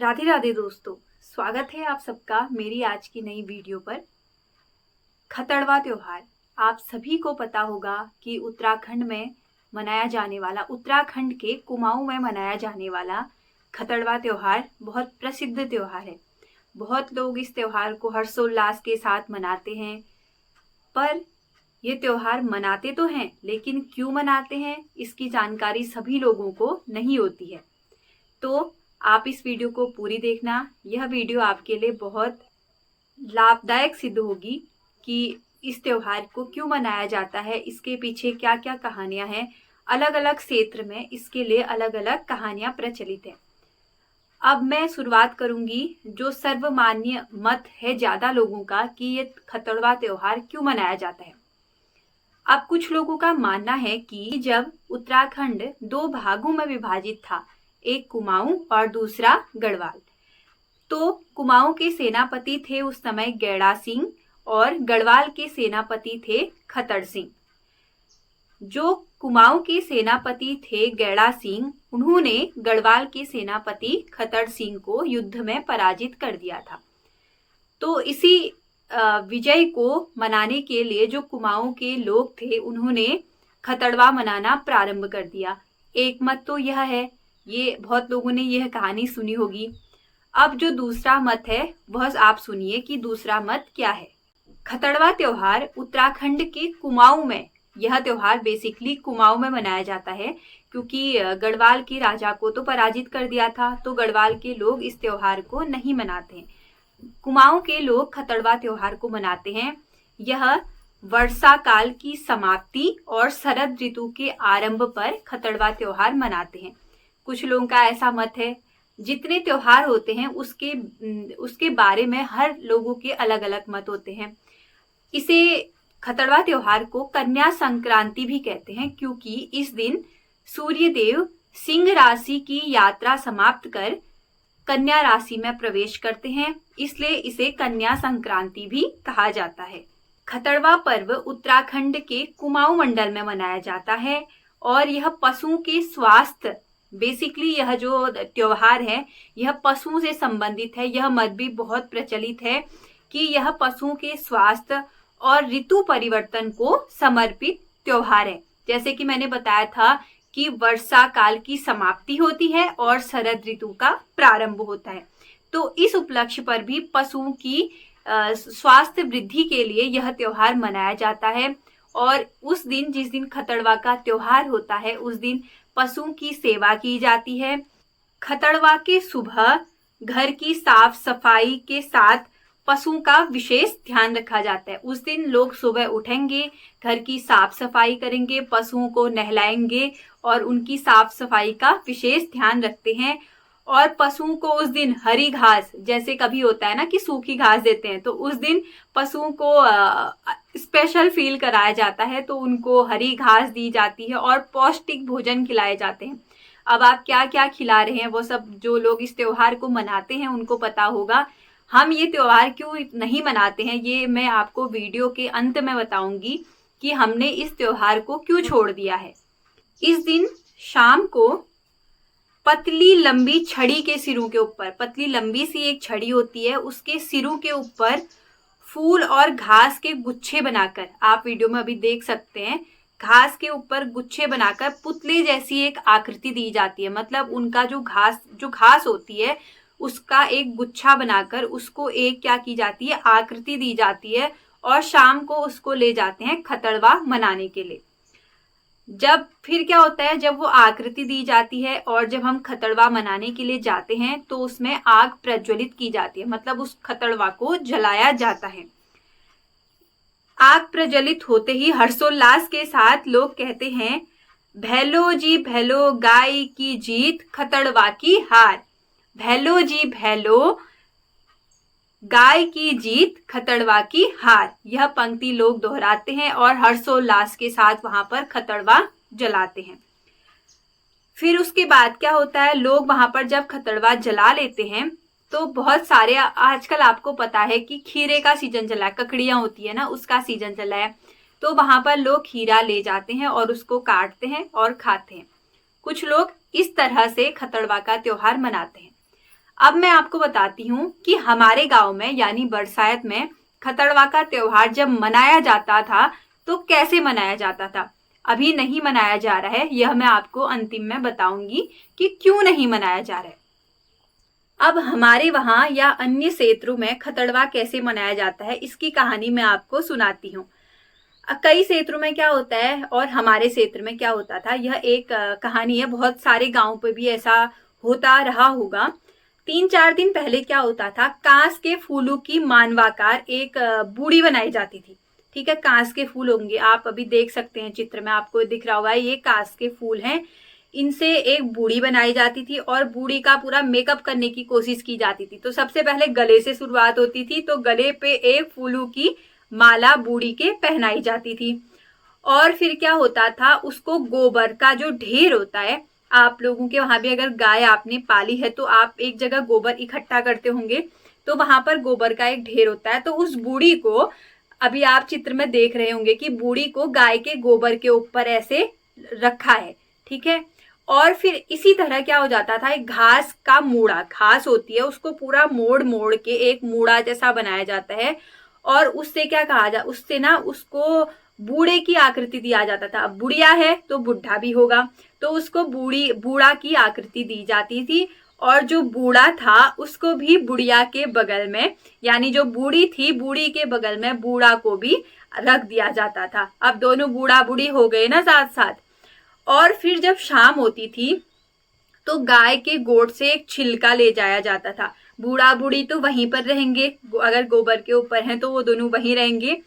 राधे राधे दोस्तों, स्वागत है आप सबका मेरी आज की नई वीडियो पर। खतड़वा त्योहार आप सभी को पता होगा कि उत्तराखंड में मनाया जाने वाला, उत्तराखंड के कुमाऊं में मनाया जाने वाला खतड़वा त्योहार बहुत प्रसिद्ध त्योहार है। बहुत लोग इस त्योहार को हर्षोल्लास के साथ मनाते हैं, पर ये त्योहार मनाते तो हैं, लेकिन क्यों मनाते हैं इसकी जानकारी सभी लोगों को नहीं होती है। तो आप इस वीडियो को पूरी देखना। यह वीडियो आपके लिए बहुत लाभदायक सिद्ध होगी कि इस त्योहार को क्यों मनाया जाता है, इसके पीछे क्या क्या कहानियां हैं। अलग अलग क्षेत्र में इसके लिए अलग अलग कहानियां प्रचलित हैं। अब मैं शुरुआत करूंगी जो सर्वमान्य मत है ज्यादा लोगों का कि ये खतड़वा त्योहार क्यों मनाया जाता है। अब कुछ लोगों का मानना है कि जब उत्तराखंड दो भागों में विभाजित था, एक कुमाऊं और दूसरा गढ़वाल, तो कुमाऊं के सेनापति थे उस समय गैड़ा सिंह और गढ़वाल के सेनापति थे खतड़ सिंह। जो कुमाऊं के सेनापति थे गैड़ा सिंह, उन्होंने गढ़वाल के सेनापति खतड़ सिंह को युद्ध में पराजित कर दिया था। तो इसी विजय को मनाने के लिए जो कुमाऊं के लोग थे उन्होंने खतड़वा मनाना प्रारंभ कर दिया। एक मत तो यह है, ये बहुत लोगों ने यह कहानी सुनी होगी। अब जो दूसरा मत है वह आप सुनिए कि दूसरा मत क्या है। खतड़वा त्योहार उत्तराखंड के कुमाऊं में, यह त्योहार बेसिकली कुमाऊं में मनाया जाता है क्योंकि गढ़वाल के राजा को तो पराजित कर दिया था, तो गढ़वाल के लोग इस त्योहार को नहीं मनाते हैं। कुमाऊं के लोग खतड़वा त्योहार को मनाते हैं। यह वर्षा काल की समाप्ति और शरद ऋतु के आरंभ पर खतड़वा त्योहार मनाते हैं। कुछ लोगों का ऐसा मत है, जितने त्योहार होते हैं उसके बारे में हर लोगों के अलग अलग मत होते हैं। इसे खतड़वा त्योहार को कन्या संक्रांति भी कहते हैं क्योंकि इस दिन सूर्य देव सिंह राशि की यात्रा समाप्त कर कन्या राशि में प्रवेश करते हैं, इसलिए इसे कन्या संक्रांति भी कहा जाता है। खतड़वा पर्व उत्तराखंड के कुमाऊं मंडल में मनाया जाता है और यह पशुओं के स्वास्थ्य, बेसिकली यह जो त्योहार है यह पशुओं से संबंधित है। यह मत भी बहुत प्रचलित है कि यह पशुओं के स्वास्थ्य और ऋतु परिवर्तन को समर्पित त्योहार है। जैसे कि मैंने बताया था कि वर्षा काल की समाप्ति होती है और शरद ऋतु का प्रारंभ होता है, तो इस उपलक्ष्य पर भी पशुओं की स्वास्थ्य वृद्धि के लिए यह त्योहार मनाया जाता है। और उस दिन, जिस दिन खतड़वा का त्योहार होता है, उस दिन पशुओं की सेवा की जाती है। खतड़वा के सुबह घर की साफ सफाई के साथ पशुओं का विशेष ध्यान रखा जाता है। उस दिन लोग सुबह उठेंगे, घर की साफ सफाई करेंगे, पशुओं को नहलाएंगे और उनकी साफ सफाई का विशेष ध्यान रखते हैं। और पशुओं को उस दिन हरी घास, जैसे कभी होता है ना कि सूखी घास देते हैं, तो उस दिन पशुओं को स्पेशल फील कराया जाता है, तो उनको हरी घास दी जाती है और पौष्टिक भोजन खिलाए जाते हैं। अब आप क्या क्या खिला रहे हैं वो सब जो लोग इस त्योहार को मनाते हैं उनको पता होगा। हम ये त्योहार क्यों नहीं मनाते हैं ये मैं आपको वीडियो के अंत में बताऊंगी कि हमने इस त्योहार को क्यों छोड़ दिया है। इस दिन शाम को पतली लंबी छड़ी के सिरों के ऊपर, पतली लंबी सी एक छड़ी होती है, उसके सिरों के ऊपर फूल और घास के गुच्छे बनाकर, आप वीडियो में अभी देख सकते हैं, घास के ऊपर गुच्छे बनाकर पुतले जैसी एक आकृति दी जाती है। मतलब उनका जो घास होती है उसका एक गुच्छा बनाकर उसको एक क्या की जाती है, आकृति दी जाती है और शाम को उसको ले जाते हैं खतड़वा मनाने के लिए। जब फिर क्या होता है, जब वो आकृति दी जाती है और जब हम खतड़वा मनाने के लिए जाते हैं तो उसमें आग प्रज्वलित की जाती है, मतलब उस खतड़वा को जलाया जाता है। आग प्रज्वलित होते ही हर्षोल्लास के साथ लोग कहते हैं, भैलो जी भैलो गाय की जीत खतड़वा की हार। भैलो जी भैलो गाय की जीत खतड़वा की हार, यह पंक्ति लोग दोहराते हैं और हर्षोल्लास के साथ वहां पर खतड़वा जलाते हैं। फिर उसके बाद क्या होता है, लोग वहां पर जब खतड़वा जला लेते हैं तो बहुत सारे, आजकल आपको पता है कि खीरे का सीजन चला है, ककड़ियां होती है ना, उसका सीजन चला है, तो वहां पर लोग खीरा ले जाते हैं और उसको काटते हैं और खाते हैं। कुछ लोग इस तरह से खतड़वा का त्योहार मनाते हैं। अब मैं आपको बताती हूँ कि हमारे गांव में यानी बरसात में खतड़वा का त्योहार जब मनाया जाता था तो कैसे मनाया जाता था। अभी नहीं मनाया जा रहा है, यह मैं आपको अंतिम में बताऊंगी कि क्यों नहीं मनाया जा रहा है। अब हमारे वहां या अन्य क्षेत्रों में खतड़वा कैसे मनाया जाता है इसकी कहानी मैं आपको सुनाती हूँ। कई क्षेत्रों में क्या होता है और हमारे क्षेत्र में क्या होता था, यह एक कहानी है। बहुत सारे गांव पे भी ऐसा होता रहा होगा। 3-4 दिन पहले क्या होता था, कांस के फूलों की मानवाकार एक बूढ़ी बनाई जाती थी। ठीक है, कांस के फूल होंगे, आप अभी देख सकते हैं चित्र में, आपको दिख रहा होगा ये कांस के फूल हैं। इनसे एक बूढ़ी बनाई जाती थी और बूढ़ी का पूरा मेकअप करने की कोशिश की जाती थी। तो सबसे पहले गले से शुरुआत होती थी, तो गले पे एक फूलों की माला बूढ़ी के पहनाई जाती थी। और फिर क्या होता था, उसको गोबर का जो ढेर होता है, आप लोगों के वहां भी अगर गाय आपने पाली है तो आप एक जगह गोबर इकट्ठा करते होंगे, तो वहां पर गोबर का एक ढेर होता है। तो उस बूढ़ी को, अभी आप चित्र में देख रहे होंगे कि बूढ़ी को गाय के गोबर के ऊपर ऐसे रखा है। ठीक है, और फिर इसी तरह क्या हो जाता था, एक घास का मूड़ा, घास होती है, उसको पूरा मोड़ मोड़ के एक मूड़ा जैसा बनाया जाता है। और उससे क्या कहा जा, उससे ना उसको बूढ़े की आकृति दिया जाता था। अब बुढ़िया है तो बुढ़ा भी होगा, तो उसको बूढ़ा की आकृति दी जाती थी। और जो बूढ़ा था उसको भी बुढ़िया के बगल में, यानी जो बूढ़ी थी बूढ़ी के बगल में बूढ़ा को भी रख दिया जाता था। अब दोनों बूढ़ा बूढ़ी हो गए ना साथ साथ। और फिर जब शाम होती थी तो गाय के गोड़ से एक छिलका ले जाया जाता था। बूढ़ा बूढ़ी तो वहीं पर रहेंगे, अगर गोबर के ऊपर हैं तो वो दोनों वहीं रहेंगे।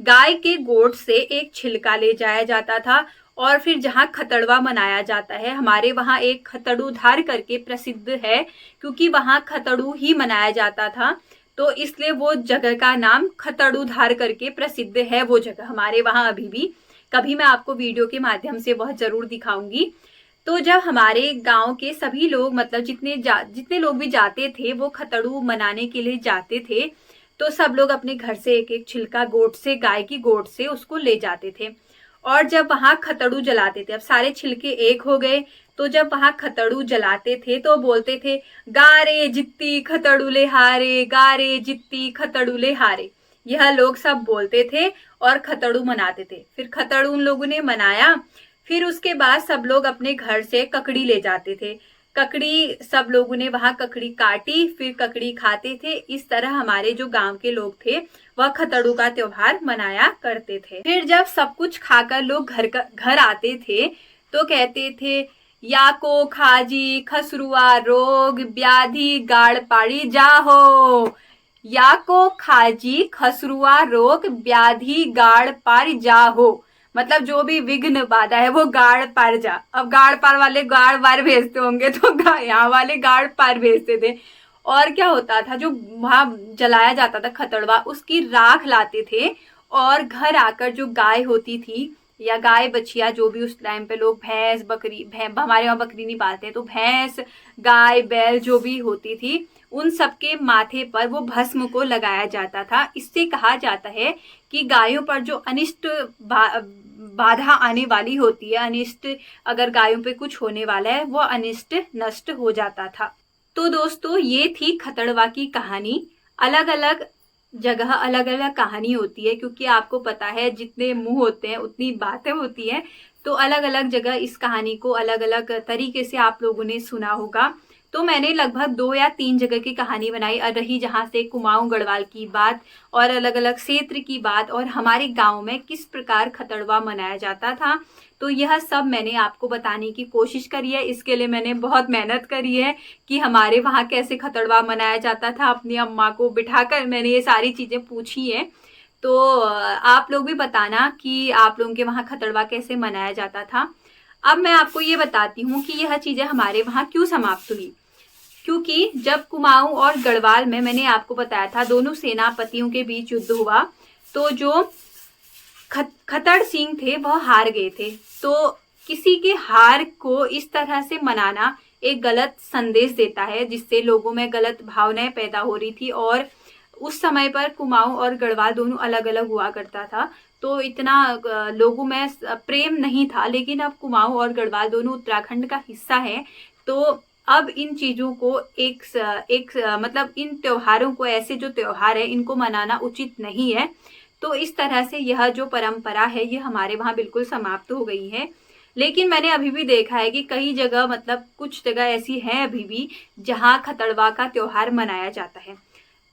गाय के गोड़ से एक छिलका ले जाया जाता था। और फिर जहाँ खतड़वा मनाया जाता है, हमारे वहाँ एक खतड़ू धार करके प्रसिद्ध है, क्योंकि वहाँ खतड़ू ही मनाया जाता था, तो इसलिए वो जगह का नाम खतड़ू धार करके प्रसिद्ध है। वो जगह हमारे वहाँ अभी भी, कभी मैं आपको वीडियो के माध्यम से बहुत जरूर दिखाऊंगी। तो जब हमारे गांव के सभी लोग, मतलब जितने लोग भी जाते थे, वो खतड़ू मनाने के लिए जाते थे, तो सब लोग अपने घर से एक एक छिलका गोट से, गाय की गोट से उसको ले जाते थे। और जब वहां खतड़ू जलाते थे, अब सारे छिलके एक हो गए, तो जब वहां खतड़ू जलाते थे तो बोलते थे, गारे जित्ती खतड़ू ले हारे, गारे जित्ती खतड़ू ले हारे। यह लोग सब बोलते थे और खतड़ू मनाते थे। फिर खतड़ू उन लोगों ने मनाया। फिर उसके बाद सब लोग अपने घर से ककड़ी ले जाते थे। ककड़ी सब लोगों ने वहां ककड़ी काटी, फिर ककड़ी खाते थे। इस तरह हमारे जो गांव के लोग थे वह खतड़ू का त्योहार मनाया करते थे। फिर जब सब कुछ खाकर लोग घर आते थे तो कहते थे, या को खाजी खसरुआ रोग व्याधि गाड़ पाड़ी जाहो। या को खाजी खसरुआ रोग व्याधि गाड़ पार जाहो, मतलब जो भी विघ्न बाधा है वो गाड़ पार जा। अब गाड़ पार वाले गाड़ पार भेजते होंगे, तो यहाँ वाले गाड़ पार भेजते थे। और क्या होता था, जो वहां जलाया जाता था खतड़वा, उसकी राख लाते थे और घर आकर जो गाय होती थी या गाय बछिया, जो भी उस टाइम पे लोग भैंस बकरी, हमारे वहां बकरी नहीं पालते, तो भैंस गाय बैल जो भी होती थी, उन सबके माथे पर वो भस्म को लगाया जाता था। इससे कहा जाता है कि गायों पर जो अनिष्ट बाधा आने वाली होती है, अनिष्ट अगर गायों पे कुछ होने वाला है, वो अनिष्ट नष्ट हो जाता था। तो दोस्तों, ये थी खतड़वा की कहानी। अलग अलग जगह अलग अलग कहानी होती है, क्योंकि आपको पता है जितने मुंह होते हैं उतनी बातें होती हैं। तो अलग अलग जगह इस कहानी को अलग अलग तरीके से आप लोगों ने सुना होगा। तो मैंने लगभग 2 या 3 जगह की कहानी बनाई, रही जहाँ से कुमाऊं गढ़वाल की बात और अलग अलग क्षेत्र की बात, और हमारे गांव में किस प्रकार खतड़वा मनाया जाता था। तो यह सब मैंने आपको बताने की कोशिश करी है। इसके लिए मैंने बहुत मेहनत करी है कि हमारे वहाँ कैसे खतड़वा मनाया जाता था। अपनी अम्मा को बिठाकर मैंने ये सारी चीजें पूछी है। तो आप लोग भी बताना कि आप लोगों के वहाँ खतड़वा कैसे मनाया जाता था। अब मैं आपको ये बताती हूँ कि यह चीजें हमारे वहाँ क्यों समाप्त हुई। क्योंकि जब कुमाऊं और गढ़वाल में, मैंने आपको बताया था, दोनों सेनापतियों के बीच युद्ध हुआ, तो जो खतड़ सिंह थे वह हार गए थे। तो किसी के हार को इस तरह से मनाना एक गलत संदेश देता है, जिससे लोगों में गलत भावनाएं पैदा हो रही थी। और उस समय पर कुमाऊं और गढ़वाल दोनों अलग अलग हुआ करता था, तो इतना लोगों में प्रेम नहीं था। लेकिन अब कुमाऊं और गढ़वाल दोनों उत्तराखंड का हिस्सा है, तो अब इन चीज़ों को मतलब इन त्योहारों को, ऐसे जो त्योहार है इनको मनाना उचित नहीं है। तो इस तरह से यह जो परंपरा है ये हमारे वहाँ बिल्कुल समाप्त हो गई है। लेकिन मैंने अभी भी देखा है कि कई जगह, मतलब कुछ जगह ऐसी हैं अभी भी जहाँ खतड़वा का त्योहार मनाया जाता है।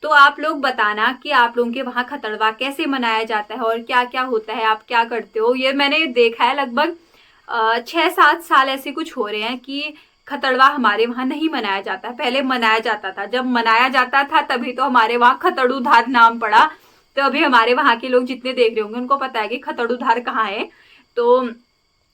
तो आप लोग बताना कि आप लोगों के वहाँ खतड़वा कैसे मनाया जाता है और क्या क्या होता है, आप क्या करते हो। ये मैंने देखा है लगभग 6-7 साल ऐसे कुछ हो रहे हैं कि खतड़वा हमारे वहाँ नहीं मनाया जाता। पहले मनाया जाता था, जब मनाया जाता था तभी तो हमारे वहाँ खतड़ूधार नाम पड़ा। तो अभी हमारे वहाँ के लोग जितने देख रहे होंगे उनको पता है कि खतड़ूधार कहाँ है। तो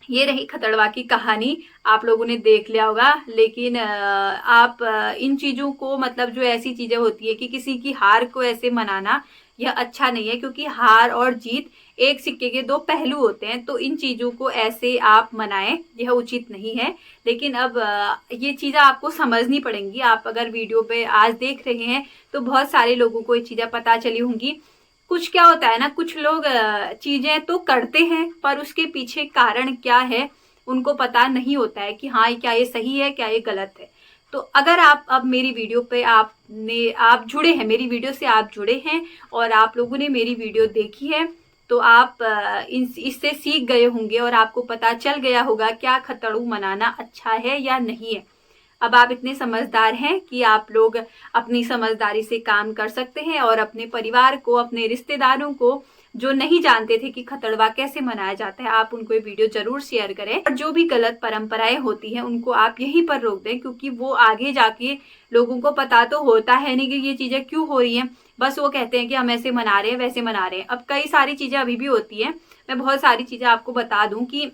ये रही खतड़वा की कहानी, आप लोगों ने देख लिया होगा। लेकिन आप इन चीज़ों को, मतलब जो ऐसी चीज़ें होती है कि किसी की हार को ऐसे मनाना, यह अच्छा नहीं है, क्योंकि हार और जीत एक सिक्के के दो पहलू होते हैं। तो इन चीज़ों को ऐसे आप मनाएं, यह उचित नहीं है। लेकिन अब ये चीज़ें आपको समझनी पड़ेंगी। आप अगर वीडियो पे आज देख रहे हैं तो बहुत सारे लोगों को ये चीज़ें पता चली होंगी। कुछ क्या होता है ना, कुछ लोग चीजें तो करते हैं पर उसके पीछे कारण क्या है उनको पता नहीं होता है कि हाँ क्या ये सही है, क्या ये गलत है। तो अगर आप अब मेरी वीडियो पे आप जुड़े हैं, मेरी वीडियो से आप जुड़े हैं और आप लोगों ने मेरी वीडियो देखी है, तो आप इससे सीख गए होंगे और आपको पता चल गया होगा क्या खतड़ू मनाना अच्छा है या नहीं है। अब आप इतने समझदार हैं कि आप लोग अपनी समझदारी से काम कर सकते हैं और अपने परिवार को, अपने रिश्तेदारों को जो नहीं जानते थे कि खतड़वा कैसे मनाया जाता है, आप उनको ये वीडियो जरूर शेयर करें। और जो भी गलत परंपराएं होती हैं उनको आप यहीं पर रोक दें, क्योंकि वो आगे जाके लोगों को पता तो होता है नहीं कि ये चीजें क्यों हो रही हैं। बस वो कहते हैं कि हम ऐसे मना रहे हैं, वैसे मना रहे हैं। अब कई सारी चीजें अभी भी होती हैं। मैं बहुत सारी चीजें आपको बता दूं कि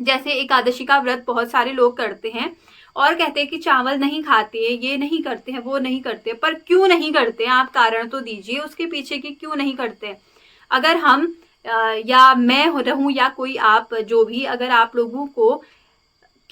जैसे एकादशी का व्रत बहुत सारे लोग करते हैं और कहते हैं कि चावल नहीं खाते, ये नहीं करते हैं, वो नहीं करते। पर क्यों नहीं करते हैं, आप कारण तो दीजिए उसके पीछे कि क्यों नहीं करते हैं। अगर हम या मैं रहूं या कोई आप, जो भी, अगर आप लोगों को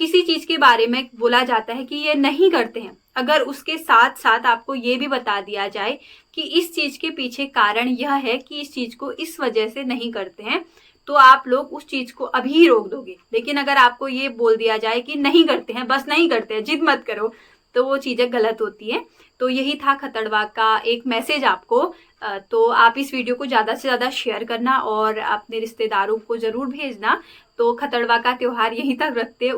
किसी चीज के बारे में बोला जाता है कि ये नहीं करते हैं, अगर उसके साथ साथ आपको ये भी बता दिया जाए कि इस चीज के पीछे कारण यह है कि इस चीज को इस वजह से नहीं करते हैं, तो आप लोग उस चीज को अभी रोक दोगे। लेकिन अगर आपको ये बोल दिया जाए कि नहीं करते हैं, बस नहीं करते हैं, जिद मत करो, तो वो चीजें गलत होती है। तो यही था खतड़वा का एक मैसेज आपको। तो आप इस वीडियो को ज्यादा से ज्यादा शेयर करना और अपने रिश्तेदारों को जरूर भेजना। तो खतड़वा का त्योहार यहीं तक रखते